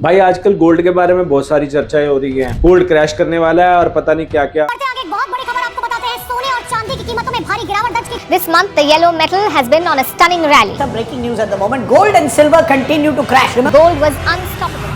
भाई आजकल गोल्ड के बारे में बहुत सारी चर्चाएं हो रही हैं। गोल्ड क्रैश करने वाला है और पता नहीं क्या क्या। आगे एक बहुत बड़ी खबर आपको बताते हैं। सोने और चांदी की कीमतों में भारी गिरावट दर्ज की। This month the yellow metal has been on a stunning rally. Some breaking news at the moment. Gold and silver continue to crash. Gold was unstoppable.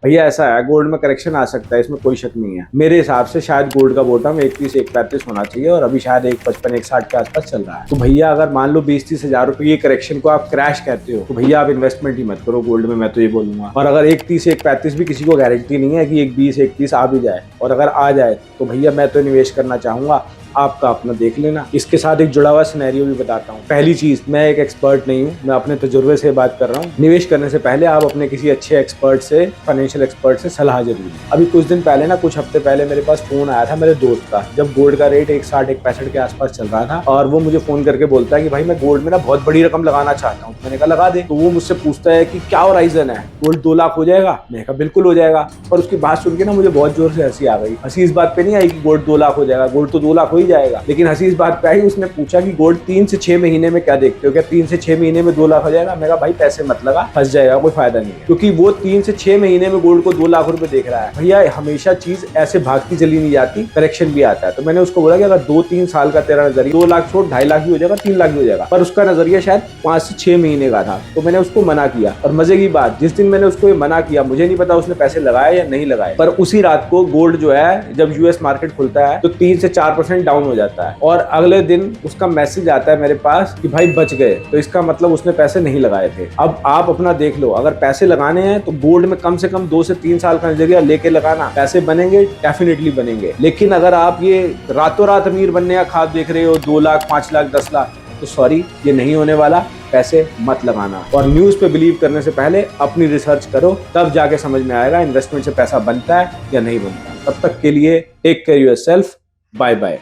भैया ऐसा है, गोल्ड में करेक्शन आ सकता है, इसमें कोई शक नहीं है। मेरे हिसाब से शायद गोल्ड का बॉटम 130-135 होना चाहिए और अभी शायद 155-160 के आसपास चल रहा है। तो भैया अगर मान लो 20-30 हजार रुपए की करेक्शन को आप क्रैश कहते हो तो भैया आप इन्वेस्टमेंट ही मत करो गोल्ड में, मैं तो ये बोलूंगा। और अगर 130-135 भी किसी को गारंटी नहीं है कि 120-130 आ भी जाए, और अगर आ जाए तो भैया मैं तो निवेश करना चाहूंगा। आपका अपना देख लेना। इसके साथ एक जुड़ा हुआ सिनेरियो भी बताता हूँ। पहली चीज, मैं एक एक्सपर्ट नहीं हूँ, मैं अपने तजुर्बे से बात कर रहा हूँ। निवेश करने से पहले आप अपने किसी अच्छे एक्सपर्ट से, फाइनेंशियल एक्सपर्ट से सलाह जरूर लें। अभी कुछ दिन पहले ना, कुछ हफ्ते पहले मेरे पास फोन आया था मेरे दोस्त का, जब गोल्ड का रेट 160-165 के आसपास चल रहा था, और वो मुझे फोन करके बोलता है कि भाई मैं गोल्ड में ना बहुत बड़ी रकम लगाना चाहता हूँ। मैंने कहा लगा दे। तो वो मुझसे पूछता है कि क्या होराइजन है, गोल्ड 2 लाख हो जाएगा? मैंने कहा बिल्कुल हो जाएगा। और उसकी बात सुन के ना मुझे बहुत जोर से हंसी आ गई। हंसी इस बात पे नहीं आई कि गोल्ड 2 लाख हो जाएगा, गोल्ड तो 2 लाख हो ही जाएगा, लेकिन हंसी इस बात पे आई, उसने पूछा कि गोल्ड 3 से 6 महीने में क्या देखते हो, क्या 3 से 6 महीने में 2 लाख हो जाएगा? मैं कहा भाई पैसे मत लगा, फंस जाएगा, कोई फायदा नहीं है। क्योंकि वो 3 से 6 महीने में गोल्ड को 2 लाख रुपए देख रहा है। भैया हमेशा चीज ऐसे भागती चली नहीं जाती, करेक्शन भी आता है। तो मैंने उसको बोला कि अगर 2-3 साल का तेरा नजरिया, 2 लाख छोड़ 2.5 लाख भी हो जाएगा, 3 लाख भी हो जाएगा, पर उसका नजरिया शायद 5 से 6 महीने का था। तो मैंने उसको मना किया। और मजे की बात, जिस दिन मैंने उसको ये मना किया, मुझे नहीं पता उसने पैसे लगाए या नहीं लगाए, पर उसी रात को गोल्ड जो है, जब यूएस मार्केट खुलता है तो 3 से 4% डाउन हो जाता है, और अगले दिन उसका मैसेज आता है मेरे पास कि भाई बच गए। तो इसका मतलब उसने पैसे नहीं लगाए थे। अब आप अपना देख लो, अगर पैसे लगाने हैं तो गोल्ड में कम से कम 2 से 3 साल का नजरिया लेके लगाना। पैसे बनेंगे, डेफिनेटली बनेंगे। लेकिन अगर आप ये रातों रात अमीर बनने का ख्वाब देख रहे हो, 2 लाख, 5 लाख, 10 लाख, तो सॉरी, ये नहीं होने वाला। पैसे मत लगाना। और न्यूज पे बिलीव करने से पहले अपनी रिसर्च करो, तब जाके समझ में आएगा इन्वेस्टमेंट से पैसा बनता है या नहीं बनता। तब तक के लिए take care yourself. Bye bye.